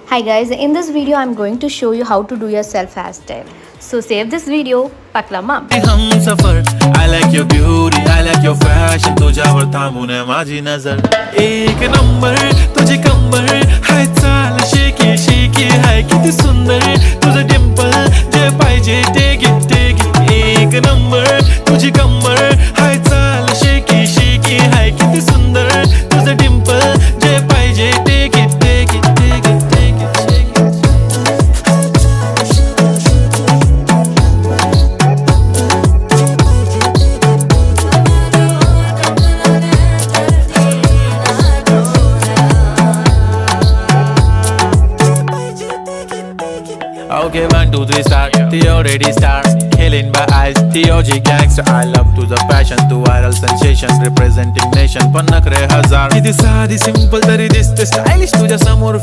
Hi guys, in this video I'm going to show you how to do your self hairstyle. So save this video. Paklama. हम सफर I like your beauty, I like your fashion तुझ्यावर थांबून माझी नजर एक number तुझी कंबर हाय चाल shaky shaky हाय किती सुंदर तुझं डिंपल जे पाहिजे take it एक नंबर तुझी कंबर हाय चाल शेकी शेकी हाय किती सुंदर तुझं डिंपल जे पाहिजे take it Okay, 1, 2, 3 start. The already start. Killing by eyes. The OG gangster. I love to the passion, to viral sensation, representing nation. पण नखरे हजार. किती साधी simple तरी दिसते stylish तुझ्या समोर.